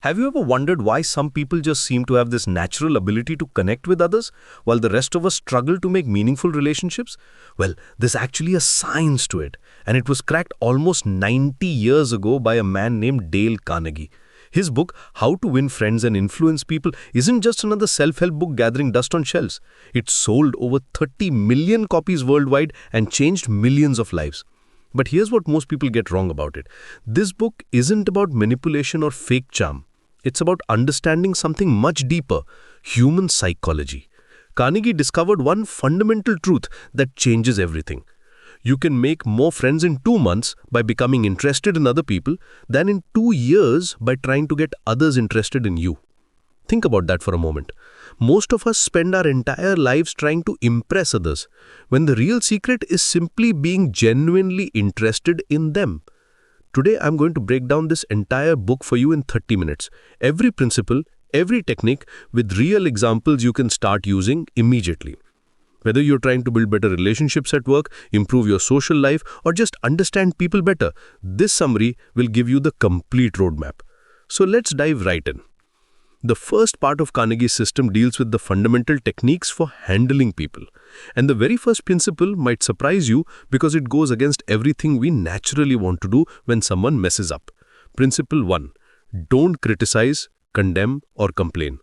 Have you ever wondered why some people just seem to have this natural ability to connect with others, while the rest of us struggle to make meaningful relationships? Well, there's actually a science to it, and it was cracked almost 90 years ago by a man named Dale Carnegie. His book, How to Win Friends and Influence People, isn't just another self-help book gathering dust on shelves. It sold over 30 million copies worldwide and changed millions of lives. But here's what most people get wrong about it. This book isn't about manipulation or fake charm. It's about understanding something much deeper, human psychology. Carnegie discovered one fundamental truth that changes everything. You can make more friends in 2 months by becoming interested in other people than in 2 years by trying to get others interested in you. Think about that for a moment. Most of us spend our entire lives trying to impress others, when the real secret is simply being genuinely interested in them. Today, I'm going to break down this entire book for you in 30 minutes. Every principle, every technique, with real examples you can start using immediately. Whether you're trying to build better relationships at work, improve your social life, or just understand people better, this summary will give you the complete roadmap. So let's dive right in. The first part of Carnegie's system deals with the fundamental techniques for handling people. And the very first principle might surprise you because it goes against everything we naturally want to do when someone messes up. Principle 1. Don't criticize, condemn, or complain.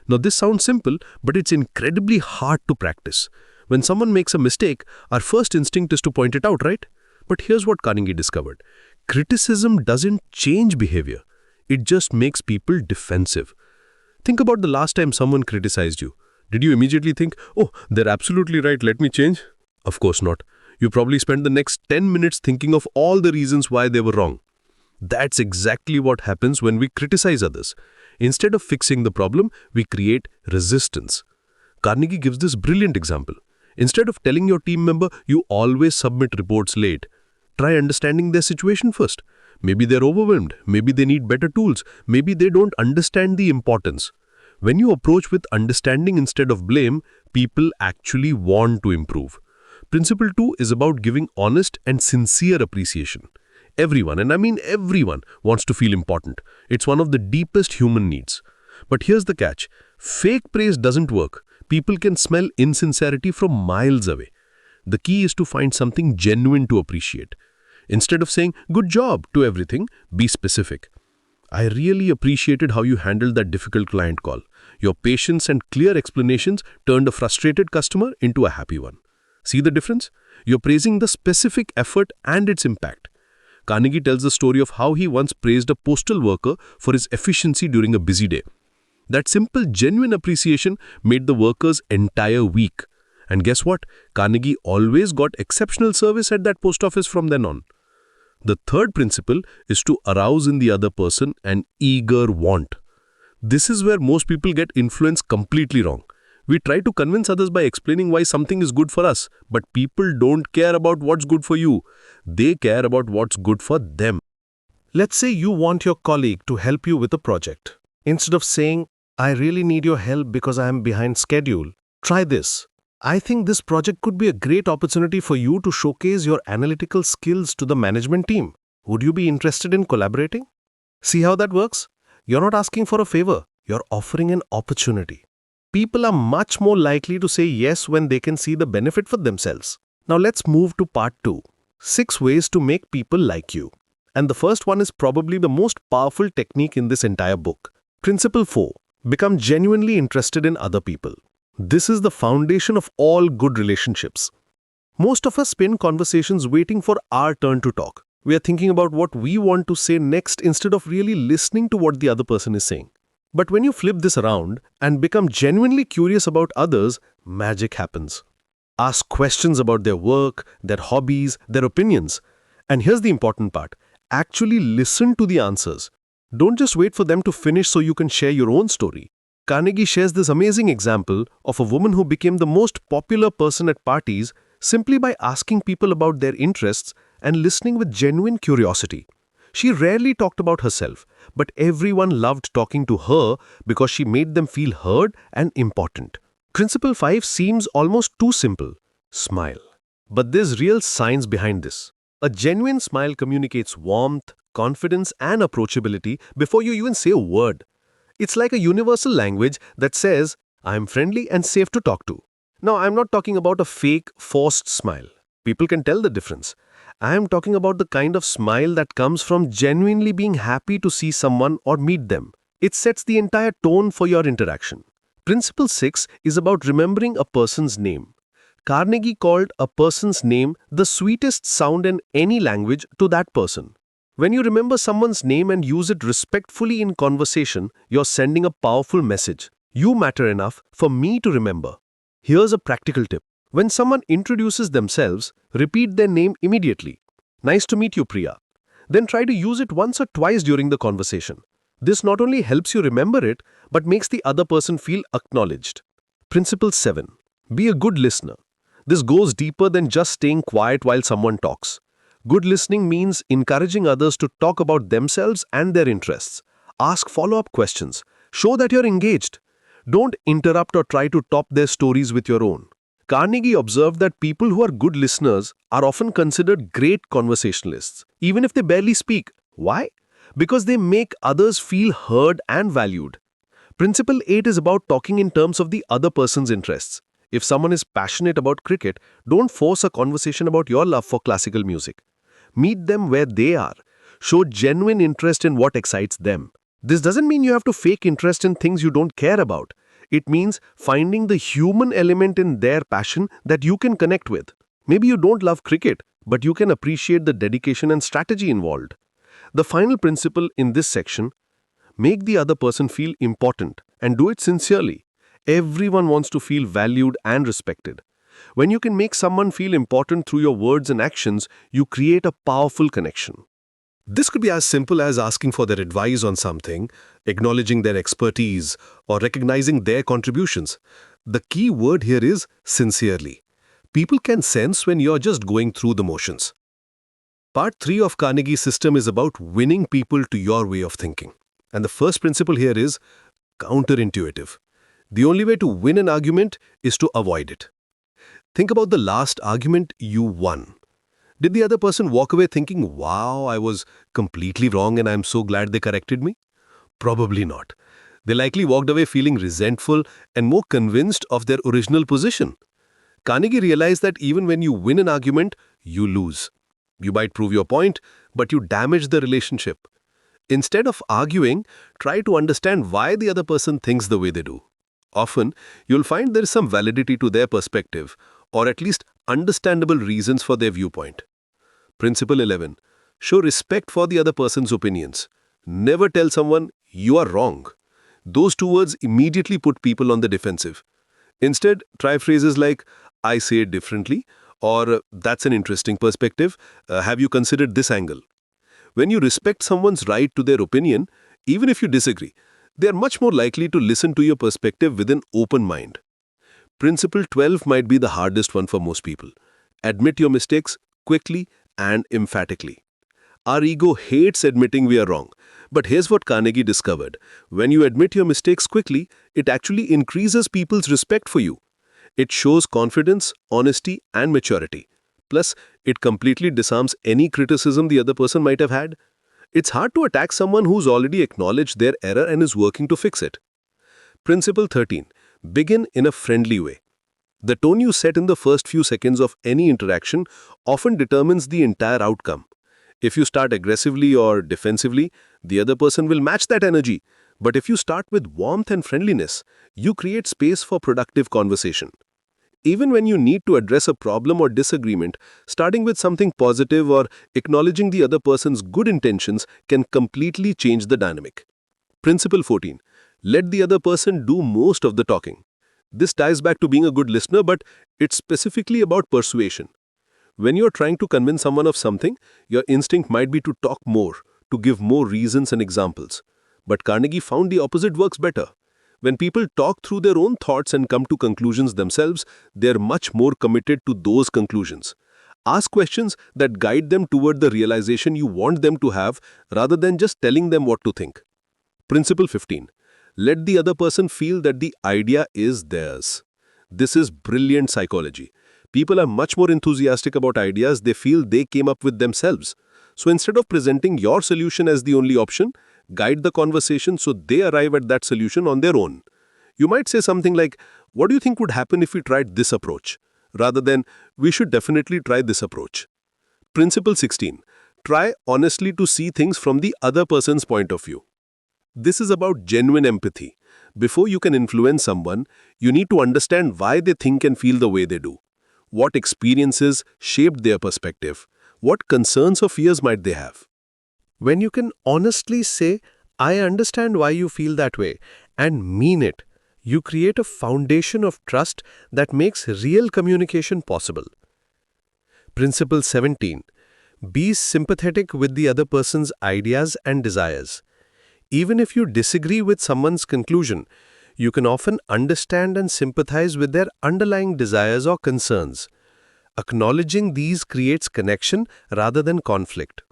Now this sounds simple, but it's incredibly hard to practice. When someone makes a mistake, our first instinct is to point it out, right? But here's what Carnegie discovered. Criticism doesn't change behavior. It just makes people defensive. Think about the last time someone criticized you. Did you immediately think, oh, they're absolutely right, let me change? Of course not. You probably spent the next 10 minutes thinking of all the reasons why they were wrong. That's exactly what happens when we criticize others. Instead of fixing the problem, we create resistance. Carnegie gives this brilliant example. Instead of telling your team member you always submit reports late, try understanding their situation first. Maybe they're overwhelmed, maybe they need better tools, maybe they don't understand the importance. When you approach with understanding instead of blame, people actually want to improve. Principle 2 is about giving honest and sincere appreciation. Everyone, and I mean everyone, wants to feel important. It's one of the deepest human needs. But here's the catch. Fake praise doesn't work. People can smell insincerity from miles away. The key is to find something genuine to appreciate. Instead of saying, good job to everything, be specific. I really appreciated how you handled that difficult client call. Your patience and clear explanations turned a frustrated customer into a happy one. See the difference? You're praising the specific effort and its impact. Carnegie tells the story of how he once praised a postal worker for his efficiency during a busy day. That simple, genuine appreciation made the worker's entire week. And guess what? Carnegie always got exceptional service at that post office from then on. The third principle is to arouse in the other person an eager want. This is where most people get influence completely wrong. We try to convince others by explaining why something is good for us, but people don't care about what's good for you. They care about what's good for them. Let's say you want your colleague to help you with a project. Instead of saying, I really need your help because I am behind schedule, try this. I think this project could be a great opportunity for you to showcase your analytical skills to the management team. Would you be interested in collaborating? See how that works? You're not asking for a favor. You're offering an opportunity. People are much more likely to say yes when they can see the benefit for themselves. Now let's move to part 2. 6 ways to make people like you. And the first one is probably the most powerful technique in this entire book. Principle 4. Become genuinely interested in other people. This is the foundation of all good relationships. Most of us spend conversations waiting for our turn to talk. We are thinking about what we want to say next instead of really listening to what the other person is saying. But when you flip this around and become genuinely curious about others, magic happens. Ask questions about their work, their hobbies, their opinions. And here's the important part. Actually listen to the answers. Don't just wait for them to finish so you can share your own story. Carnegie shares this amazing example of a woman who became the most popular person at parties simply by asking people about their interests and listening with genuine curiosity. She rarely talked about herself, but everyone loved talking to her because she made them feel heard and important. Principle 5 seems almost too simple. Smile. But there's real science behind this. A genuine smile communicates warmth, confidence, and approachability before you even say a word. It's like a universal language that says, I'm friendly and safe to talk to. Now, I'm not talking about a fake, forced smile. People can tell the difference. I am talking about the kind of smile that comes from genuinely being happy to see someone or meet them. It sets the entire tone for your interaction. Principle 6 is about remembering a person's name. Carnegie called a person's name the sweetest sound in any language to that person. When you remember someone's name and use it respectfully in conversation, you're sending a powerful message. You matter enough for me to remember. Here's a practical tip. When someone introduces themselves, repeat their name immediately. Nice to meet you, Priya. Then try to use it once or twice during the conversation. This not only helps you remember it, but makes the other person feel acknowledged. Principle 7. Be a good listener. This goes deeper than just staying quiet while someone talks. Good listening means encouraging others to talk about themselves and their interests. Ask follow-up questions. Show that you're engaged. Don't interrupt or try to top their stories with your own. Carnegie observed that people who are good listeners are often considered great conversationalists, even if they barely speak. Why? Because they make others feel heard and valued. Principle 8 is about talking in terms of the other person's interests. If someone is passionate about cricket, don't force a conversation about your love for classical music. Meet them where they are. Show genuine interest in what excites them. This doesn't mean you have to fake interest in things you don't care about. It means finding the human element in their passion that you can connect with. Maybe you don't love cricket, but you can appreciate the dedication and strategy involved. The final principle in this section: make the other person feel important and do it sincerely. Everyone wants to feel valued and respected. When you can make someone feel important through your words and actions, you create a powerful connection. This could be as simple as asking for their advice on something, acknowledging their expertise, or recognizing their contributions. The key word here is sincerely. People can sense when you're just going through the motions. Part 3 of Carnegie's system is about winning people to your way of thinking. And the first principle here is counterintuitive. The only way to win an argument is to avoid it. Think about the last argument you won. Did the other person walk away thinking, wow, I was completely wrong and I'm so glad they corrected me? Probably not. They likely walked away feeling resentful and more convinced of their original position. Carnegie realized that even when you win an argument, you lose. You might prove your point, but you damage the relationship. Instead of arguing, try to understand why the other person thinks the way they do. Often, you'll find there is some validity to their perspective, or at least understandable reasons for their viewpoint. Principle 11. Show respect for the other person's opinions. Never tell someone, you are wrong. Those two words immediately put people on the defensive. Instead, try phrases like, I say it differently, or that's an interesting perspective. Have you considered this angle? When you respect someone's right to their opinion, even if you disagree, they are much more likely to listen to your perspective with an open mind. Principle 12 might be the hardest one for most people. Admit your mistakes quickly and emphatically. Our ego hates admitting we are wrong. But here's what Carnegie discovered. When you admit your mistakes quickly, it actually increases people's respect for you. It shows confidence, honesty, and maturity. Plus, it completely disarms any criticism the other person might have had. It's hard to attack someone who's already acknowledged their error and is working to fix it. Principle 13. Begin in a friendly way. The tone you set in the first few seconds of any interaction often determines the entire outcome. If you start aggressively or defensively, the other person will match that energy. But if you start with warmth and friendliness, you create space for productive conversation. Even when you need to address a problem or disagreement, starting with something positive or acknowledging the other person's good intentions can completely change the dynamic. Principle 14. Let the other person do most of the talking. This ties back to being a good listener, but it's specifically about persuasion. When you're trying to convince someone of something, your instinct might be to talk more, to give more reasons and examples. But Carnegie found the opposite works better. When people talk through their own thoughts and come to conclusions themselves, they're much more committed to those conclusions. Ask questions that guide them toward the realization you want them to have rather than just telling them what to think. Principle 15. Let the other person feel that the idea is theirs. This is brilliant psychology. People are much more enthusiastic about ideas they feel they came up with themselves. So instead of presenting your solution as the only option, guide the conversation so they arrive at that solution on their own. You might say something like, "What do you think would happen if we tried this approach?" rather than, "We should definitely try this approach." Principle 16. Try honestly to see things from the other person's point of view. This is about genuine empathy. Before you can influence someone, you need to understand why they think and feel the way they do. What experiences shaped their perspective? What concerns or fears might they have? When you can honestly say, "I understand why you feel that way," and mean it, you create a foundation of trust that makes real communication possible. Principle 17. Be sympathetic with the other person's ideas and desires. Even if you disagree with someone's conclusion, you can often understand and sympathize with their underlying desires or concerns. Acknowledging these creates connection rather than conflict.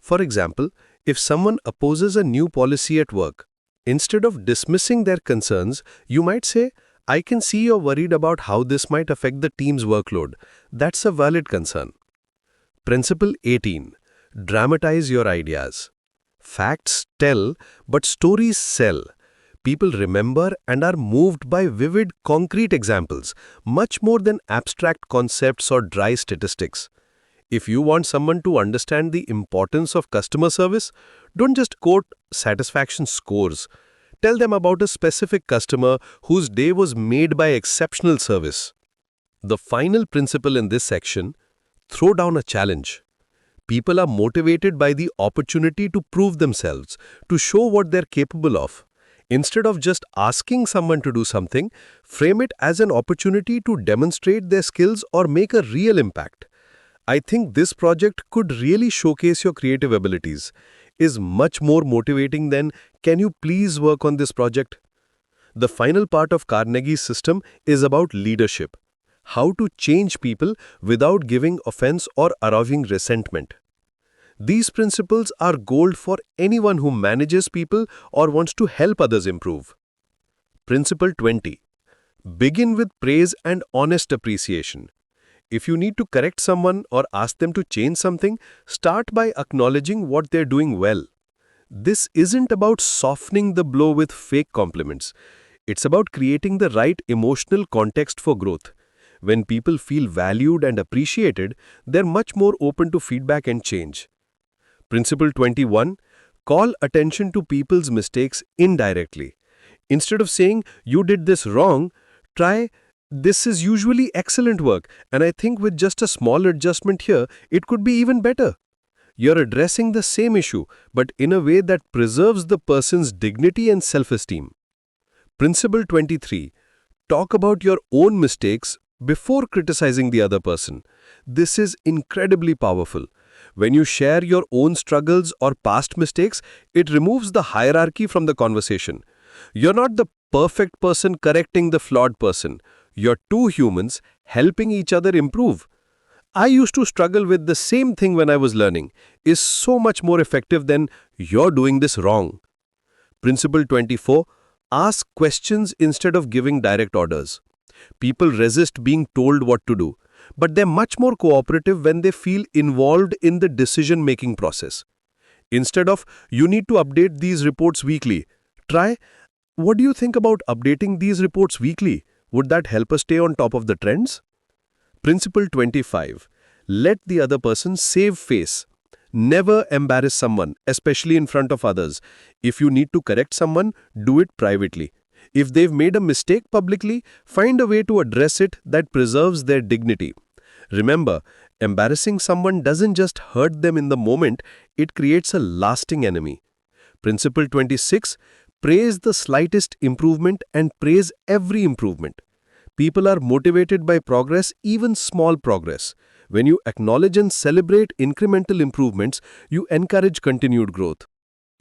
For example, if someone opposes a new policy at work, instead of dismissing their concerns, you might say, "I can see you're worried about how this might affect the team's workload. That's a valid concern." Principle 18. Dramatize your ideas. Facts tell, but stories sell. People remember and are moved by vivid, concrete examples, much more than abstract concepts or dry statistics. If you want someone to understand the importance of customer service, don't just quote satisfaction scores. Tell them about a specific customer whose day was made by exceptional service. The final principle in this section: throw down a challenge. People are motivated by the opportunity to prove themselves, to show what they're capable of. Instead of just asking someone to do something, frame it as an opportunity to demonstrate their skills or make a real impact. "I think this project could really showcase your creative abilities," is much more motivating than, "Can you please work on this project?" The final part of Carnegie's system is about leadership. How to change people without giving offense or arousing resentment. These principles are gold for anyone who manages people or wants to help others improve. Principle 20. Begin with praise and honest appreciation. If you need to correct someone or ask them to change something, start by acknowledging what they're doing well. This isn't about softening the blow with fake compliments. It's about creating the right emotional context for growth. When people feel valued and appreciated, they're much more open to feedback and change. Principle 21. Call attention to people's mistakes indirectly. Instead of saying, "You did this wrong," try, "This is usually excellent work, and I think with just a small adjustment here, it could be even better." You're addressing the same issue, but in a way that preserves the person's dignity and self-esteem. Principle 23. Talk about your own mistakes before criticizing the other person. This is incredibly powerful. When you share your own struggles or past mistakes, it removes the hierarchy from the conversation. You're not the perfect person correcting the flawed person. You're two humans helping each other improve. "I used to struggle with the same thing when I was learning" is so much more effective than "You're doing this wrong." Principle 24. Ask questions instead of giving direct orders. People resist being told what to do, but they're much more cooperative when they feel involved in the decision-making process. Instead of, "You need to update these reports weekly," try, "What do you think about updating these reports weekly? Would that help us stay on top of the trends?" Principle 25. Let the other person save face. Never embarrass someone, especially in front of others. If you need to correct someone, do it privately. If they've made a mistake publicly, find a way to address it that preserves their dignity. Remember, embarrassing someone doesn't just hurt them in the moment, it creates a lasting enemy. Principle 26. Praise the slightest improvement and praise every improvement. People are motivated by progress, even small progress. When you acknowledge and celebrate incremental improvements, you encourage continued growth.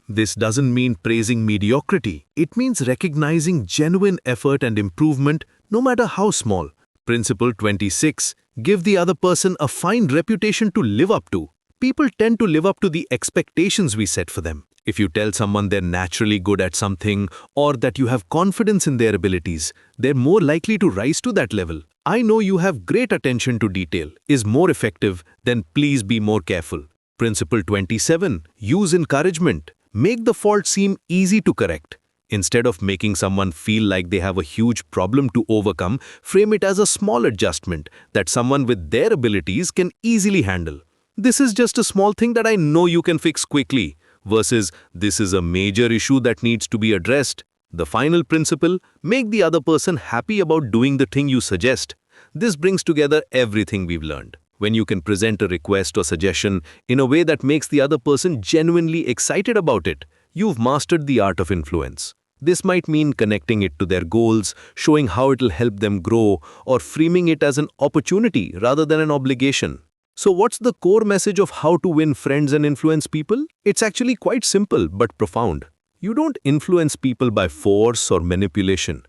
This doesn't mean praising mediocrity. It means recognizing genuine effort and improvement, no matter how small. Principle 26. Give the other person a fine reputation to live up to. People tend to live up to the expectations we set for them. If you tell someone they're naturally good at something or that you have confidence in their abilities, they're more likely to rise to that level. "I know you have great attention to detail" is more effective than "please be more careful." Principle 27. Use encouragement. Make the fault seem easy to correct. Instead of making someone feel like they have a huge problem to overcome, frame it as a small adjustment that someone with their abilities can easily handle. This is just a small thing that I know you can fix quickly, versus this is a major issue that needs to be addressed. The final principle, make the other person happy about doing the thing you suggest. This brings together everything we've learned. When you can present a request or suggestion in a way that makes the other person genuinely excited about it, you've mastered the art of influence. This might mean connecting it to their goals, showing how it'll help them grow, or framing it as an opportunity rather than an obligation. So what's the core message of how to win friends and influence people? It's actually quite simple but profound. You don't influence people by force or manipulation.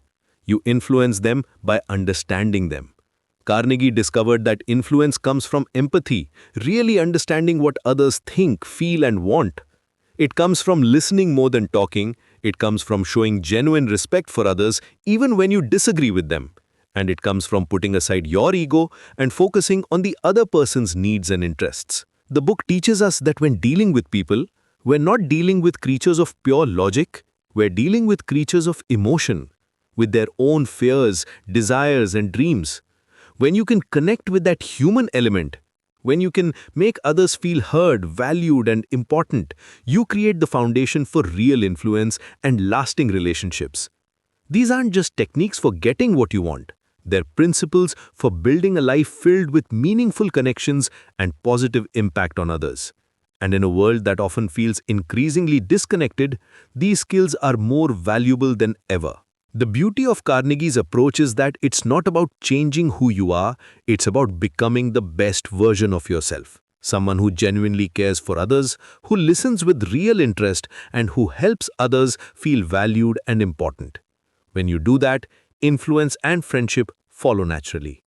You influence them by understanding them. Carnegie discovered that influence comes from empathy, really understanding what others think, feel, and want. It comes from listening more than talking. It comes from showing genuine respect for others even when you disagree with them. And it comes from putting aside your ego and focusing on the other person's needs and interests. The book teaches us that when dealing with people, we're not dealing with creatures of pure logic, we're dealing with creatures of emotion, with their own fears, desires, and dreams. When you can connect with that human element, when you can make others feel heard, valued, and important, you create the foundation for real influence and lasting relationships. These aren't just techniques for getting what you want. They're principles for building a life filled with meaningful connections and positive impact on others. And in a world that often feels increasingly disconnected, these skills are more valuable than ever. The beauty of Carnegie's approach is that it's not about changing who you are, it's about becoming the best version of yourself. Someone who genuinely cares for others, who listens with real interest, and who helps others feel valued and important. When you do that, influence and friendship follow naturally.